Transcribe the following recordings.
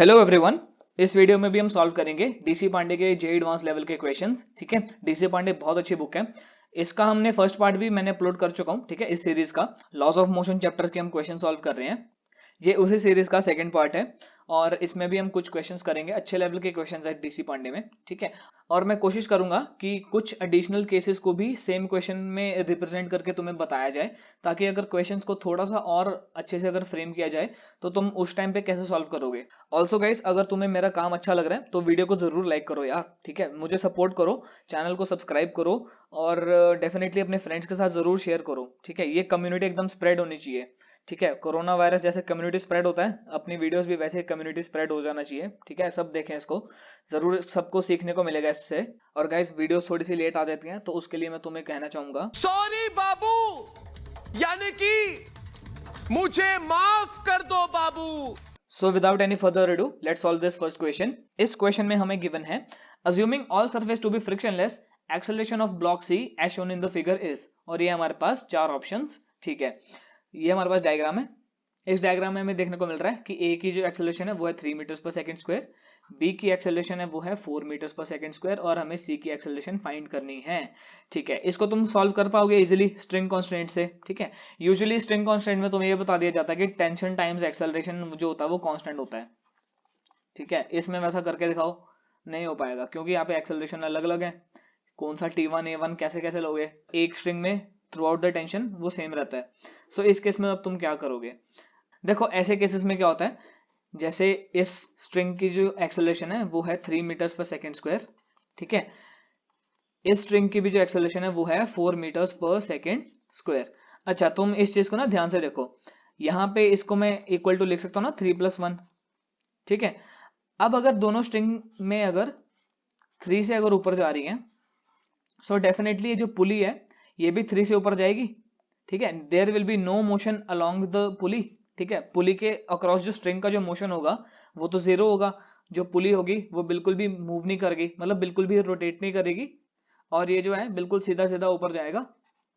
Hello everyone. इस video में भी हम सॉल्व करेंगे डीसी पांडे के जे एडवांस लेवल के क्वेश्चंस। ठीक है, डीसी पांडे बहुत अच्छी बुक है। इसका हमने फर्स्ट पार्ट भी मैंने अपलोड कर चुका हूं। ठीक है, इस सीरीज का लॉस ऑफ मोशन चैप्टर के हम क्वेश्चन सॉल्व कर रहे हैं। ये उसी सीरीज का सेकंड पार्ट है और इसमें भी हम कुछ क्वेश्चंस करेंगे। अच्छे लेवल के क्वेश्चंस है डीसी पांडे में। ठीक है, और मैं कोशिश करूंगा कि कुछ एडिशनल केसेस को भी सेम क्वेश्चन में रिप्रेजेंट करके तुम्हें बताया जाए, ताकि अगर क्वेश्चंस को थोड़ा सा और अच्छे से अगर फ्रेम किया जाए तो तुम उस टाइम पे कैसे सॉल्व करोगे। ऑल्सो गाइस, अगर तुम्हें मेरा काम अच्छा लग रहा है तो वीडियो को जरूर लाइक करो यार। ठीक है, मुझे सपोर्ट करो, चैनल को सब्सक्राइब करो और डेफिनेटली अपने फ्रेंड्स के साथ जरूर शेयर करो। ठीक है, ये कम्युनिटी एकदम स्प्रेड होनी चाहिए। ठीक है, कोरोना वायरस जैसे कम्युनिटी स्प्रेड होता है, अपनी वीडियोस भी वैसे कम्युनिटी स्प्रेड हो जाना चाहिए। ठीक है, सब देखें इसको, जरूर सबको सीखने को मिलेगा इससे। और गाइस, वीडियोस थोड़ी सी लेट आ जाती हैं तो उसके लिए मैं तुम्हें कहना चाहूंगा सॉरी बाबू, यानी कि मुझे माफ कर दो बाबू। So without any further ado, let's solve this first question. इस क्वेश्चन में हमें गिवन है assuming all surface to be frictionless, acceleration of block C as shown in the figure is. और ये हमारे पास चार ऑप्शंस। ठीक है, ये हमारे पास डायग्राम है। इस डायग्राम में हमें देखने को मिल रहा है कि ए की जो एक्सेलरेशन है वो है 3 metres per second square, B की एक्सेलरेशन है वो है 4 मीटर्स पर सेकंड स्क्वायर और हमें सी की एक्सेलरेशन फाइंड करनी है। ठीक है, इसको तुम सॉल्व कर पाओगे इजीली स्ट्रिंग कांस्टेंट से। ठीक है, यूजुअली स्ट्रिंग कांस्टेंट में तुम्हें ये बता दिया जाता है कि टेंशन टाइम्स एक्सेलरेशन जो होता है वो कांस्टेंट होता है। ठीक है, इसमें वैसा करके दिखाओ, नहीं हो पाएगा क्योंकि यहाँ पे एक्सेलरेशन अलग अलग है। कौन सा T1 A1 कैसे कैसे लोगे, एक स्ट्रिंग में थ्रू आउट द टेंशन वो सेम रहता है। सो इस केस में अब तुम क्या करोगे, देखो ऐसे केसेस में क्या होता है, जैसे इस स्ट्रिंग की जो एक्सेलरेशन है वो है 3 मीटर्स पर सेकंड स्क्वायर। ठीक है, इस स्ट्रिंग की भी जो एक्सेलरेशन है वो है 4 मीटर्स पर सेकंड स्क्वायर। अच्छा, तुम इस चीज को ना ध्यान से देखो, यहाँ पे इसको मैं इक्वल टू लिख सकता हूँ ना 3+1। ठीक है, अब अगर दोनों स्ट्रिंग में अगर 3 से अगर ऊपर जा रही है, सो डेफिनेटली ये जो पुली है ये भी 3 से ऊपर जाएगी। ठीक है, there will be no motion along the pulley. ठीक है, पुली के अक्रॉस जो स्ट्रिंग का जो मोशन होगा वो तो जीरो होगा। जो पुली होगी वो बिल्कुल भी मूव नहीं करेगी, मतलब बिल्कुल भी रोटेट नहीं करेगी, और ये जो है बिल्कुल सीधा सीधा ऊपर जाएगा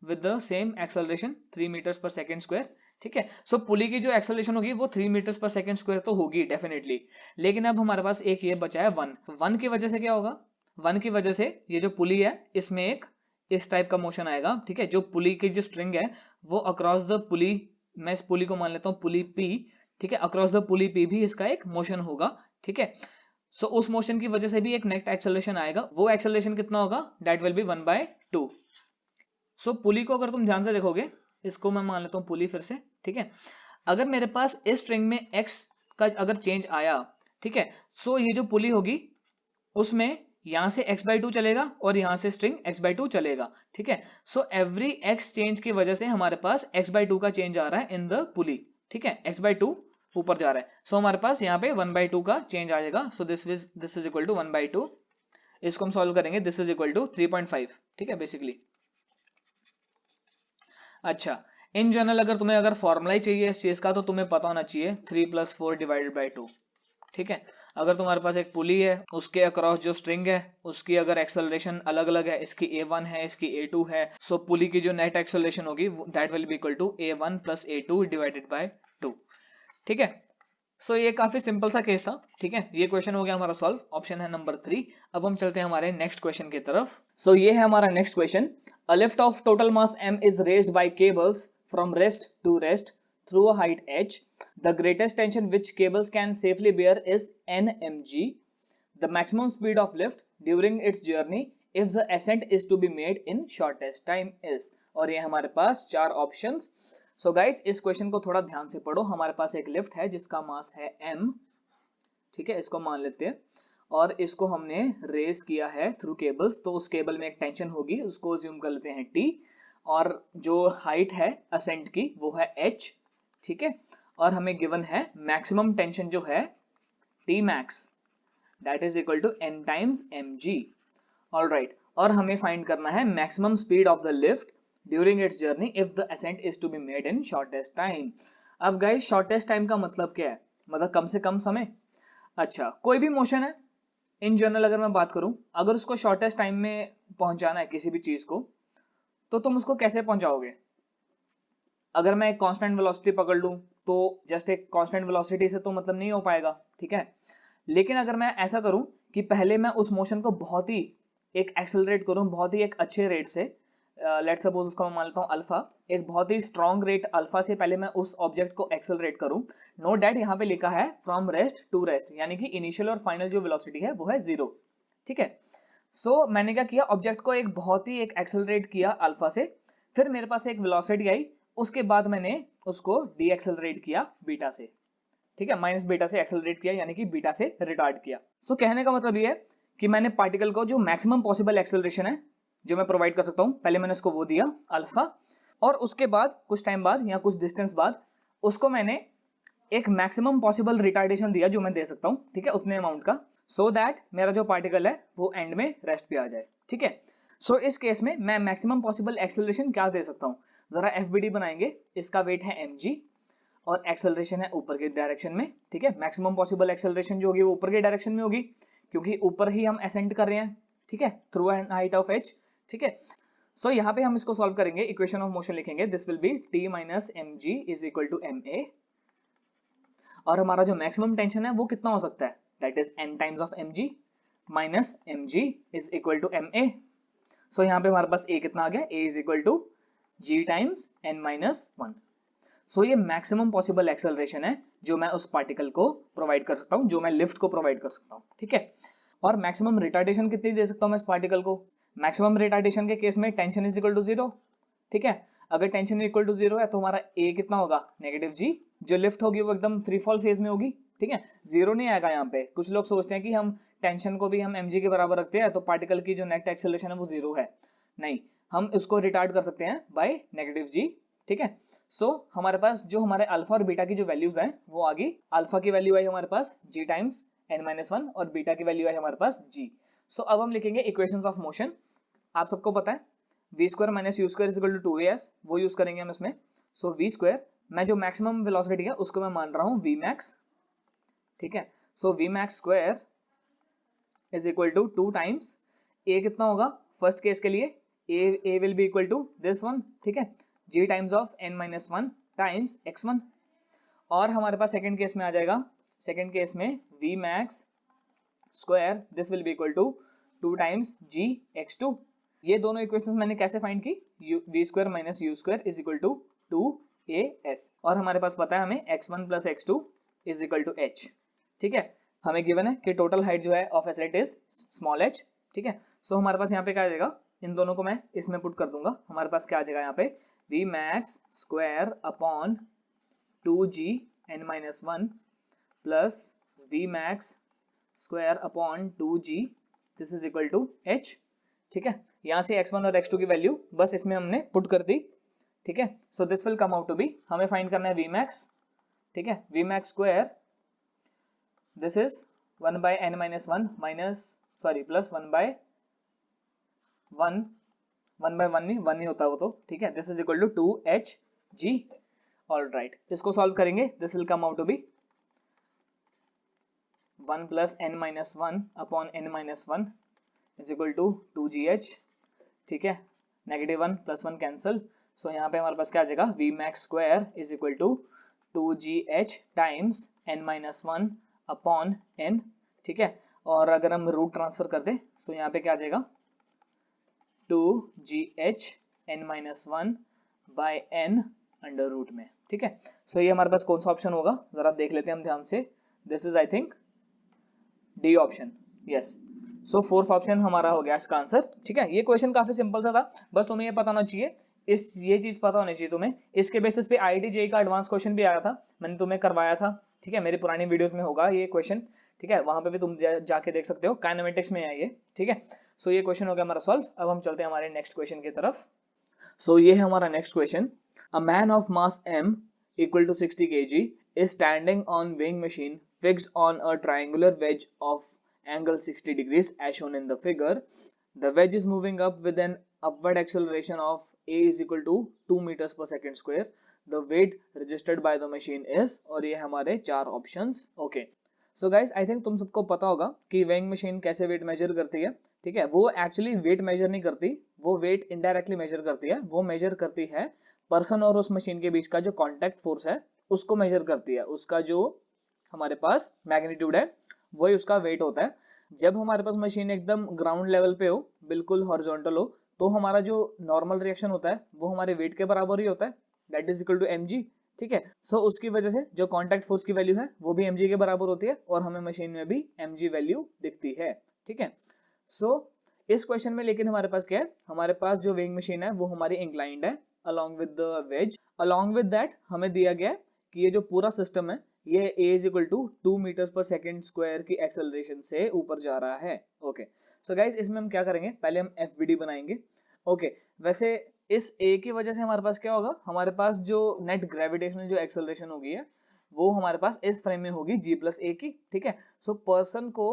with the same acceleration 3 metres per second square. ठीक है, सो पुली की जो एक्सेलरेशन होगी वो 3 मीटर्स पर सेकंड स्क्वायर तो होगी डेफिनेटली। लेकिन अब हमारे पास एक ये बचा है 1 की वजह से क्या होगा, 1 की वजह से ये जो पुली है इसमें एक इस टाइप का मोशन आएगा। ठीक है, जो पुली की जो स्ट्रिंग है वो अक्रॉस द पुली, मैं इस पुली को मान लेता हूँ पुली पी। ठीक है, अक्रॉस द पुली पी भी इसका एक मोशन होगा। ठीक है, सो उस मोशन की वजह से भी एक नेट एक्सेलरेशन आएगा। वो एक्सेलरेशन कितना होगा, दैट विल बी 1/2। सो पुली को अगर तुम ध्यान से देखोगे, इसको मैं मान लेता हूँ पुली फिर से। ठीक है, अगर मेरे पास इस स्ट्रिंग में x का अगर चेंज आया, ठीक है, सो ये जो पुली होगी उसमें यहां से x/2 चलेगा और यहां से स्ट्रिंग x/2 चलेगा। ठीक है, सो एवरी x चेंज की वजह से हमारे पास x/2 का चेंज आ रहा है इन द पुली। ठीक है, x/2 ऊपर जा रहा है, सो हमारे पास यहाँ पे 1/2 का चेंज आ जाएगा। So this is equal to 1/2। इसको हम सॉल्व करेंगे, दिस इज इक्वल टू 3.5। ठीक है, बेसिकली। अच्छा, इन जनरल अगर तुम्हें अगर फॉर्मूला ही चाहिए इस चीज का तो तुम्हें पता होना चाहिए 3+4 डिवाइडेड बाई 2। ठीक है, अगर तुम्हारे पास एक पुली है उसके अक्रॉस जो स्ट्रिंग है उसकी अगर एक्सेलरेशन अलग अलग है, इसकी A1 है इसकी A2 है, सो पुली की जो नेट एक्सेलरेशन होगी that will be equal to A1 plus A2 divided by 2। ठीक है, सो ये काफी सिंपल सा केस था। ठीक है, ये क्वेश्चन हो गया हमारा सॉल्व, ऑप्शन है नंबर 3। अब हम चलते हैं हमारे नेक्स्ट क्वेश्चन की तरफ। सो ये है हमारा next question. A lift of total mass m is raised by cables from rest to rest through a height h. The greatest tension which cables can safely bear is nmg. The maximum speed of lift during its journey if the ascent is to be made in shortest time is. और ये हमारे पास चार options. So guys, इस question को थोड़ा ध्यान से पढ़ो। हमारे पास एक लिफ्ट है जिसका मास है m। ठीक है, इसको मान लेते हैं और इसको हमने रेस किया है थ्रू केबल्स, तो उस केबल में एक टेंशन होगी, उसको अज्यूम कर लेते हैं T, और जो हाइट है असेंट की वो है h। ठीक है, और हमें गिवन है मैक्सिमम टेंशन जो है T max, that is equal to n times mg। All right, और हमें फाइंड करना है maximum speed of the lift during its journey if the ascent is to be made in shortest time. अब guys, shortest time का मतलब क्या है, मतलब कम से कम समय। अच्छा, कोई भी मोशन है इन जनरल अगर मैं बात करूं, अगर उसको शॉर्टेस्ट टाइम में पहुंचाना है किसी भी चीज को, तो तुम उसको कैसे पहुंचाओगे। अगर मैं एक कांस्टेंट वेलोसिटी पकड़ लूं तो जस्ट एक कांस्टेंट वेलोसिटी से तो मतलब नहीं हो पाएगा, ठीक है। लेकिन अगर मैं ऐसा करूं कि पहले मैं उस मोशन को बहुत ही एक एक्सेलरेट करूं, बहुत ही एक अच्छे रेट से, लेट्स सपोज उसका मैं मान लेता हूं अल्फा, एक बहुत ही स्ट्रॉन्ग रेट अल्फा से पहले मैं उस ऑब्जेक्ट को एक्सेलरेट करूं। नोट दैट यहाँ पे लिखा है फ्रॉम रेस्ट टू रेस्ट, यानी कि इनिशियल और फाइनल जो वेलोसिटी है वो है 0, ठीक है। सो मैंने क्या किया, ऑब्जेक्ट को एक बहुत ही एक एक्सेलरेट किया अल्फा से, फिर मेरे पास एक वेलोसिटी आई, उसके बाद मैंने उसको डी एक्सेलरेट किया बीटा से, ठीक है, माइनस बीटा से एक्सेलरेट किया, यानी कि बीटा से रिटार्ड किया। सो कहने का मतलब ये है कि मैंने पार्टिकल को जो मैक्सिमम पॉसिबल एक्सेलरेशन है जो मैं प्रोवाइड कर सकता हूं, पहले मैंने उसको वो दिया अल्फा, और उसके बाद कुछ टाइम बाद या कुछ डिस्टेंस बाद उसको मैंने एक मैक्सिमम पॉसिबल रिटार्डेशन दिया जो मैं दे सकता हूं, ठीक है, उतने अमाउंट का, सो दैट मेरा जो पार्टिकल है वो एंड में रेस्ट पे आ जाए, ठीक है। सो इस केस में मैं मैक्सिमम पॉसिबल एक्सेलरेशन क्या दे सकता हूं, जरा एफबीडी बनाएंगे। इसका वेट है mg और एक्सेलरेशन है ऊपर के डायरेक्शन में, ठीक है। मैक्सिमम पॉसिबल एक्सेलरेशन जो होगी वो ऊपर के डायरेक्शन में होगी, क्योंकि ऊपर ही हम असेंड कर रहे हैं, ठीक है, through an height of h, ठीक है। सो यहाँ पे हम इसको सॉल्व करेंगे, इक्वेशन ऑफ मोशन लिखेंगे, this will be t minus mg is equal to ma, और हमारा जो मैक्सिमम टेंशन है वो कितना हो सकता है, that is n times of mg minus mg is equal to ma। So यहाँ पे हमारे पास a कितना आ गया, a is equal to g times n minus 1। So ये मैक्सिमम पॉसिबल एक्सेलरेशन है जो मैं उस पार्टिकल को प्रोवाइड कर सकता हूँ, जो मैं लिफ्ट को प्रोवाइड कर सकता हूँ, ठीक है। और मैक्सिमम रिटार्डेशन कितनी दे सकता हूँ मैं इस पार्टिकल को, मैक्सिमम रिटार्डेशन के केस में टेंशन इज इक्वल टू 0, ठीक है। अगर टेंशन इक्वल टू 0 है तो हमारा a कितना होगा, नेगेटिव g, जो लिफ्ट होगी वो एकदम फ्री फॉल फेज में होगी, ठीक है, 0 नहीं आएगा यहाँ पे। कुछ लोग सोचते हैं कि हम टेंशन को भी हम mg के बराबर रखते हैं तो पार्टिकल की जो नेट एक्सेलरेशन है वो 0 है, नहीं, हम इसको रिटार्ड कर सकते हैं बाय नेगेटिव g, ठीक है। सो हमारे पास जो हमारे अल्फा और बीटा की जो वैल्यूज हैं वो आ गई, अल्फा की वैल्यू आई हमारे पास g टाइम्स n-1 और बीटा की वैल्यू आई हमारे पास g। सो अब हम लिखेंगे इक्वेशंस ऑफ मोशन। आप सबको पता है v square minus u square is equal to 2as, वो यूज करेंगे हम इसमें। सो v स्क्वायर, मैं जो मैक्सिमम वेलोसिटी है उसको मैं मान रहा हूँ v max, ठीक है। So v max square is equal to 2 times a कितना होगा फर्स्ट केस के लिए, a will be equal to this one, ठीक है, g times of n-1 times x1। और हमारे पास सेकंड केस में आ जाएगा, सेकंड केस में v max square this will be equal to 2 times g x2। ये दोनों इक्वेशंस मैंने कैसे फाइंड की, v square minus u square is equal to 2as, और हमारे पास पता है हमें x1 plus x2 is equal to h, ठीक है। हमें गिवन है कि टोटल हाइट जो है of islet is small h, ठीक है। सो हमारे पास यहाँ पे क्या आ जाएगा, इन दोनों को मैं इसमें पुट कर दूंगा, हमारे पास क्या आ जाएगा यहाँ पे v max square upon 2g n-1 plus v max square upon 2g this is equal to h, ठीक है। यहाँ से x1 और x2 की वैल्यू बस इसमें हमने पुट कर दी, ठीक है। So this will come out to be, हमें फाइंड करना है v max, ठीक है, v max square this is 1 by n-1 minus sorry plus 1 by 1 नहीं 1 नहीं होता वो तो, ठीक है, this is equal to 2hg। All right, इसको सॉल्व करेंगे, this will come out to be 1 plus n-1 upon n-1 is equal to 2gh, ठीक है, नेगेटिव 1 प्लस 1 कैंसिल। सो यहाँ पे हमारे पास क्या आ जाएगा, v max square is equal to 2gh times n-1 upon n, ठीक है। और अगर हम रूट ट्रांसफर कर दें सो यहाँ पे क्या आ जाएगा 2gh n-1 bye n under root में, ठीक है। सो ये हमारे पास कौन सा ऑप्शन होगा जरा देख लेते हैं हम ध्यान से, this is I think D option, yes. So fourth option हमारा हो गया इसका आंसर, ठीक है। ये क्वेश्चन काफी सिंपल सा था, बस तुम्हें ये पता होना चाहिए, ये चीज पता होनी चाहिए तुम्हें। इसके बेसिस पे IIT JEE का एडवांस क्वेश्चन भी आया था, मैंने तुम्हें करवाया था, ठीक है, मेरी पुरानी वीडियोस में होगा ये क्वेश्चन, ठीक है, वहां पे भी तुम जाके देख सकते हो, काइनेमेटिक्स में है ये, ठीक है। सो ये क्वेश्चन हो गया हमारा सॉल्व। अब हम चलते हैं हमारे नेक्स्ट क्वेश्चन की तरफ। सो ये है हमारा next question, a man of mass m equal to 60 kg is standing on weighing machine fixed on a triangular wedge of angle 60 degrees as shown in the figure. The wedge is moving up with an upward acceleration of a is equal to 2 meters per second square. The weight registered by the machine is, और ये हमारे 4 options, okay. So guys I think तुम सबको पता होगा कि weighing machine कैसे weight measure करती है, ठीक है। वो एक्चुअली वेट मेजर नहीं करती, वो वेट इनडायरेक्टली मेजर करती है, वो मेजर करती है पर्सन और उस मशीन के बीच का जो कांटेक्ट फोर्स है उसको मेजर करती है, उसका जो हमारे पास मैग्नीट्यूड है वही उसका वेट होता है। जब हमारे पास मशीन एकदम ग्राउंड लेवल पे हो, बिल्कुल हॉरिजॉन्टल हो, तो हमारा जो नॉर्मल रिएक्शन होता है वो हमारे वेट के बराबर ही होता है, that is equal to mg। ठीक है, सो उसकी वजह से जो कांटेक्ट फोर्स की वैल्यू है वो भी mg के बराबर होती है और हमें मशीन में भी mg वैल्यू दिखती है। ठीक है, सो इस क्वेश्चन में लेकिन हमारे पास क्या है, हमारे पास जो वेइंग मशीन है वो हमारी इंक्लाइंड है along with the wedge। along with that हमें दिया गया है कि ये जो पूरा सिस्टम है ये a is equal to 2 metres per second square की एक्सेलरेशन से ऊपर जा रहा है। ओके, सो गाइज इसमें हम क्या करेंगे, पहले हम FBD बनाएंगे। ओके, वैसे इस a की वजह से हमारे पास क्या होगा, हमारे पास जो नेट ग्रेविटेशनल जो एक्सेलरेशन होगी है वो हमारे पास इस फ्रेम में होगी g प्लस a की। ठीक है, सो पर्सन को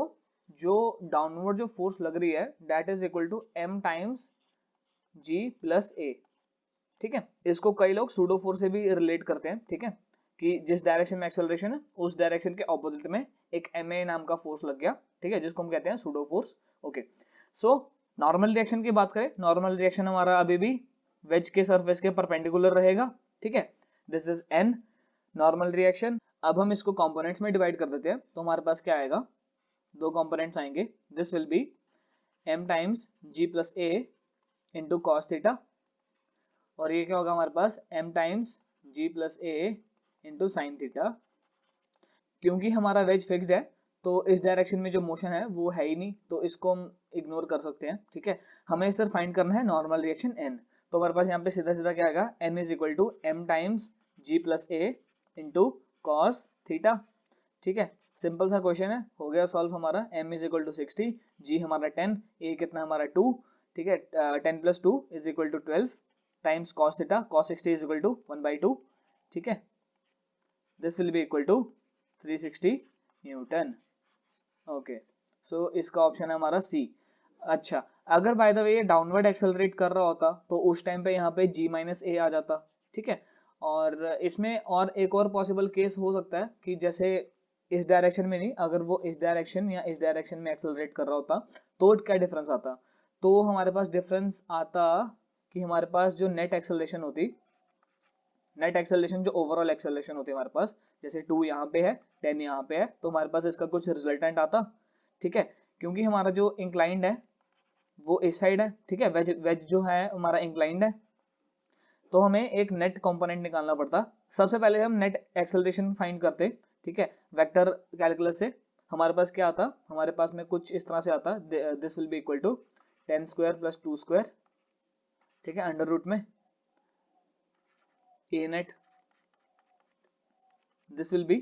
जो डाउनवर्ड जो फोर्स लग रही है that is equal to m times g plus a। ठीक है, इसको कई लोग सूडो फोर्स से भी रिलेट करते हैं। ठीक है, कि जिस डायरेक्शन में एक्सेलरेशन है उस डायरेक्शन के ऑपोजिट में एक ma नाम का फोर्स लग गया। ठीक है, जिसको हम कहते हैं pseudo force. Okay, so normal reaction की बात करें, नॉर्मल रिएक्शन हमारा अभी भी वेज के सरफेस के परपेंडिकुलर रहेगा। ठीक है, this is n normal reaction. अब हम इसको कंपोनेंट्स में डिवाइड कर देते हैं, तो हमारे पास क्या आएगा, दो कंपोनेंट्स आएंगे, this will B m times g plus a into cos theta, और ये क्या होगा हमारे पास m times g plus a into sine theta. क्योंकि हमारा वेज फिक्स्ड है तो इस डायरेक्शन में जो मोशन है वो है ही नहीं, तो इसको हम इग्नोर कर सकते हैं। ठीक है, हमें सिर्फ फाइंड करना है नॉर्मल रिएक्शन n। तो हमारे पास यहाँ पे सीधा सीधा क्या आएगा, n is equal to m times g plus a into cos theta. ठीक है, सिंपल सा क्वेश्चन है, हो गया सॉल्व हमारा। m is equal to 60, g हमारा 10, a कितना हमारा 2। ठीक है, 10 plus 2 is equal to 12 times cos theta, cos 60 is equal to 1/2। ठीक है, this will be equal to 360 newton. Okay, so इसका ऑप्शन है हमारा सी। अच्छा, अगर बाय द वे ये डाउनवर्ड एक्सेलरेट कर रहा होता तो उस टाइम पे यहाँ पे g माइनस a आ जाता। ठीक है, और इसमें और एक और पॉसिबल केस हो सकता है कि जैसे इस डायरेक्शन में नहीं, अगर वो इस डायरेक्शन या इस डायरेक्शन में एक्सेलरेट कर रहा होता तो क्या डिफरेंस आता, तो हमारे पास डिफरेंस आता कि हमारे पास जो नेट एक्सेलरेशन होती, नेट एक्सेलरेशन जो ओवरऑल एक्सेलरेशन होती है हमारे पास, जैसे 2 यहाँ पे है 10 यहाँ पे है, तो हमारे पास इसका कुछ रिजल्टेंट आता। ठीक है, क्योंकि हमारा जो इंक्लाइंड है वो इस साइड है। ठीक है, वेज वेज जो है हमारा इंक्लाइंड है, तो हमें एक नेट कंपोनेंट निकालना पड़ता। सबसे पहले हम नेट एक्सेलरेशन फाइंड करते। ठीक है, वेक्टर कैलकुलस से हमारे पास क्या आता, हमारे पास में कुछ इस तरह से आता, this will be equal to 10 square plus 2 square. ठीक है, अंडर रूट में a net, this will be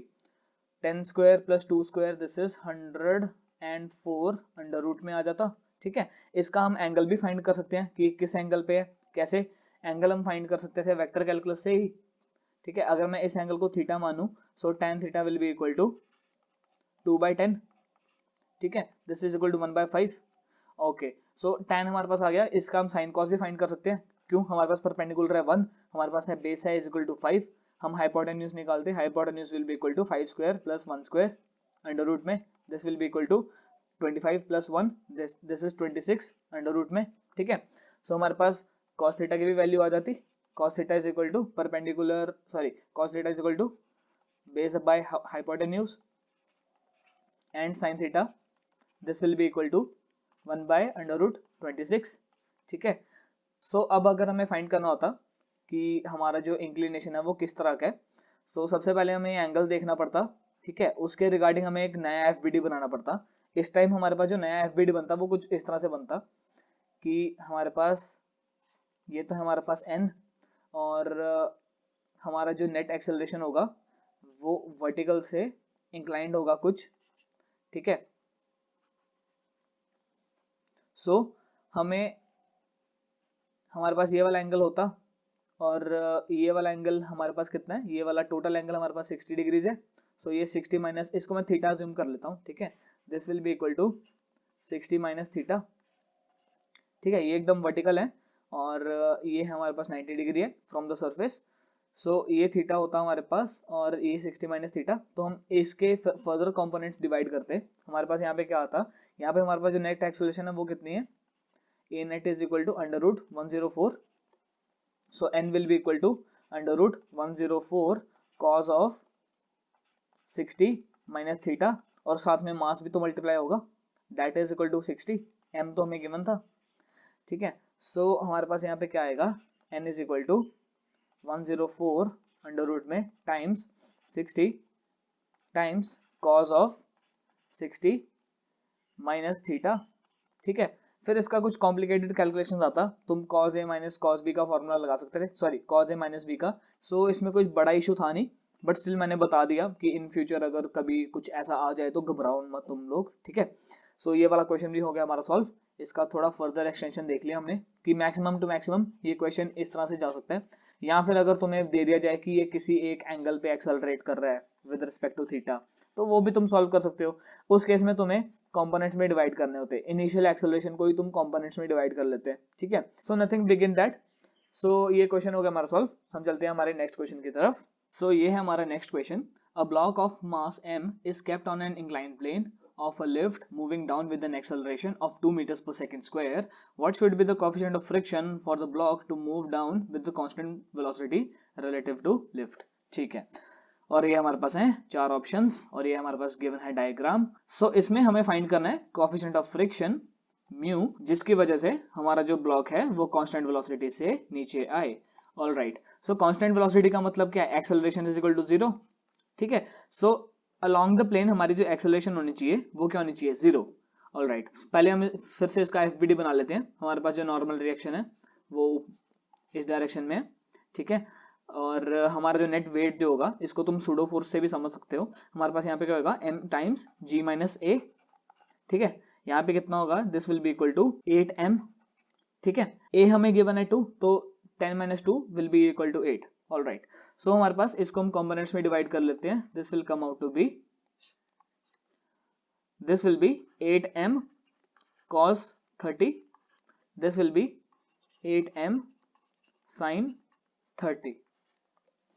10 square plus 2 square, this is 104 under root में आ जाता। ठीक है, इसका हम एंगल भी फाइंड कर सकते हैं कि किस एंगल पे है, कैसे एंगल हम फाइंड कर सकते थे वेक्टर कैलकुलस से ही। ठीक है, अगर मैं इस एंगल को थीटा मानूं, so tan theta will be equal to 2/10। ठीक है, this is equal to 1/5। Okay, so tan हमारे पास आ गया, इसका हम साइन कॉस भी फाइंड कर सकते हैं, क्यों, हमारे पास परपेंडिकुलर है 1, हमारे पास है बेस है इज इक्वल टू 5, हम हाइपोटेन्यूज निकालते हैं, hypotenuse will be equal to 5 square plus 1 square under root में, this will be equal to 25 plus 1, this is 26 under root में। ठीक है, सो हमारे पास cos थीटा की भी वैल्यू आ जाती, cos theta is equal to perpendicular, sorry cos theta is equal to base by hypotenuse and sin theta, this will be equal to 1 by under root 26। ठीक है, सो अब अगर हमें फाइंड करना होता कि हमारा जो इंक्लिनेशन है वो किस तरह का है, सो सबसे पहले हमें एंगल देखना पड़ता। ठीक है, उसके रिगार्डिंग हमें एक नया एफबीडी बनाना पड़ता। इस टाइम हमारे पास जो नया एफबीडी बनता वो कुछ इस तरह से बनता कि हमारे पास ये तो हमारे पास n, और हमारा जो नेट एक्सेलरेशन होगा वो वर्टिकल से इंक्लाइंड होगा कुछ। ठीक है, सो हमें हमारे पास ये वाला एंगल होता, और ये वाला एंगल हमारे पास कितना है, ये वाला टोटल एंगल हमारे पास 60 डिग्रीज है। सो ये 60 माइनस, इसको मैं थीटा अज्यूम कर लेता हूँ। ठीक है, this will be equal to 60 minus theta. ठीक है, ये एकदम वर्टिकल है और ये हमारे पास 90 डिग्री है फ्रॉम द सरफेस। सो ये थीटा होता हमारे पास और ये 60 माइनस थीटा, तो हम इसके फर्दर कंपोनेंट्स डिवाइड करते हैं। हमारे पास यहाँ पे क्या आता, यहाँ पे हमारे पास जो नेट एक्सेलरेशन है वो कितनी है, a net is equal to under root 104, so n will be equal to under root 104 cos of 60 minus theta, और साथ में मास भी तो मल्टीप्लाई होगा, that is equal to 60, m तो हमें गिवन था, ठीक है। सो हमारे पास यहाँ पे क्या आएगा, n is equal to 104 under root में times 60 times cos of 60 minus theta, ठीक है। फिर इसका कुछ कॉम्प्लिकेटेड कैलकुलेशन आता, तुम cos a minus cos b का फॉर्मूला लगा सकते थे, sorry cos a minus b का। सो इसमें कोई बड़ा इशू था नहीं, बट स्टिल मैंने बता दिया कि इन फ्यूचर अगर कभी कुछ ऐसा आ जाए तो घबराओ मत तुम लोग, ठीक है। सो ये वाला क्वेश्चन भी हो गया हमारा सॉल्व। इसका थोड़ा फर्दर एक्सटेंशन देख लिया हमने कि मैक्सिमम टू मैक्सिमम ये क्वेश्चन इस तरह से जा सकता है, या फिर अगर तुम्हें दे दिया जाए कि ये किसी एक एंगल पे एक्सेलरेट कर रहा है विद रिस्पेक्ट टू थीटा, तो वो भी तुम सॉल्व कर सकते हो। उस केस में तुम्हें कंपोनेंट्स में डिवाइड करने होते हैं, इनिशियल एक्सेलरेशन को ही तुम कंपोनेंट्स में डिवाइड कर लेते हैं, ठीक है। So nothing big in that. So ये क्वेश्चन हो गया हमारा सॉल्व। हम चलते हैं हमारे नेक्स्ट क्वेश्चन की तरफ। सो ये है हमारा next question. A block of mass m is kept on an inclined plane of a lift moving down with an acceleration of 2 meters per second square. What should be the coefficient of friction for the block to move down with the constant velocity relative to lift? ठीक है, और ये हमारे पास है 4 options, और ये हमारे पास given है डायग्राम। सो इसमें हमें फाइंड करना है कोएफिशिएंट ऑफ फ्रिक्शन म्यू, जिसकी वजह से हमारा जो ब्लॉक है वो कांस्टेंट वेलोसिटी से नीचे आए। ऑलराइट, सो कांस्टेंट वेलोसिटी का मतलब क्या है, एक्सेलरेशन इज इक्वल टू 0, ठीक है। सो अलोंग द प्लेन हमारी जो एक्सेलरेशन होनी चाहिए वो क्या होनी चाहिए, 0। ऑलराइट, पहले हम फिर से इसका एफबीडी बना लेते हैं। हमारे पास जो नॉर्मल रिएक्शन है वो इस डायरेक्शन में है, ठीक है। और हमारा जो नेट वेट जो होगा इसको तुम सूडो फोर्स से भी समझ सकते हो। हमारे पास यहाँ पे क्या होगा, m times g minus a, ठीक है। यहाँ पे कितना होगा, this will be equal to 8m, ठीक है। a हमें गिवन है 2, तो 10 minus 2 will be equal to 8। Alright, so हमारे पास इसको हम कंपोनेंट्स में डिवाइड कर लेते हैं। This will come out to be, this will be 8m cos 30, this will be 8m sin 30।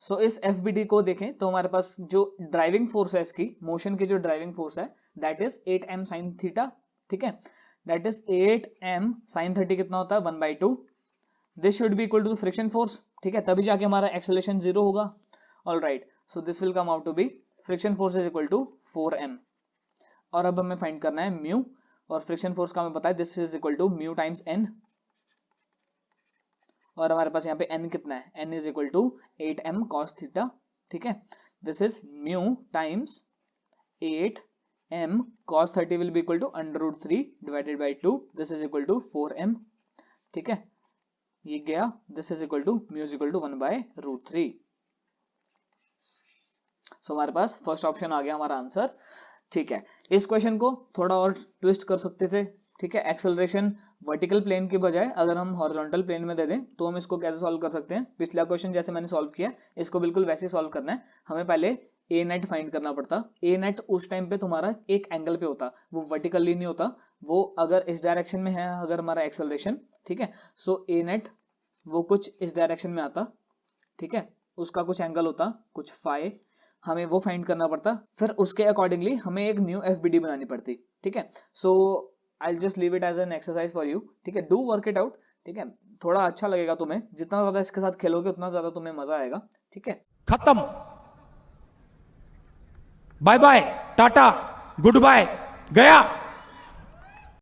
So इस FBD को देखें तो हमारे पास जो ड्राइविंग फोर्स है, इसकी मोशन की जो ड्राइविंग फोर्स है that is 8m sin theta, ठीक है। दैट इज 8m sin 30 कितना होता है, 1/2। This should be equal to friction force, ठीक है, तभी जाके हमारा एक्सेलरेशन 0 होगा। All right, so this will come out to be friction force is equal to 4m। और अब हमें फाइंड करना है म्यू, और फ्रिक्शन फोर्स का हमें पता है this is equal to mu times n, और हमारे पास यहाँ पे n कितना है, n is equal to 8m cos theta, ठीक है। This is mu times 8m cos 30 will be equal to √3 divided by 2, this is equal to 4m, ठीक है। ये गया, this is equal to mu is equal to 1/√3। सो हमारे पास first option आ गया हमारा आंसर, ठीक है। इस क्वेश्चन को थोड़ा और ट्विस्ट कर सकते थे, ठीक है। एक्सेलरेशन वर्टिकल प्लेन के बजाय अगर हम हॉरिजॉन्टल प्लेन में दे दें तो हम इसको कैसे सॉल्व कर सकते हैं। पिछला क्वेश्चन जैसे मैंने सॉल्व किया, इसको बिल्कुल वैसे सॉल्व करना है। हमें पहले ए नेट फाइंड करना पड़ता। ए नेट उस टाइम पे तुम्हारा एक एंगल पे होता, वो वर्टिकली नहीं होता, वो अगर इस डायरेक्शन में है अगर हमारा एक्सेलरेशन, ठीक है। सो ए नेट वो कुछ इस डायरेक्शन में आता, ठीक है, उसका कुछ एंगल होता, कुछ फाई, हमें वो फाइंड करना पड़ता। फिर उसके अकॉर्डिंगली हमें एक न्यू FBD बनानी पड़ती, ठीक है। So I just leave it as an exercise for you, ठीक है। डू वर्क इट आउट, ठीक है। थोड़ा अच्छा लगेगा तुम्हें, जितना ज्यादा इसके साथ खेलोगे उतना ज्यादा तुम्हें मजा आएगा, ठीक है। खत्म, बाय बाय, टाटा, गुड बाय, गया।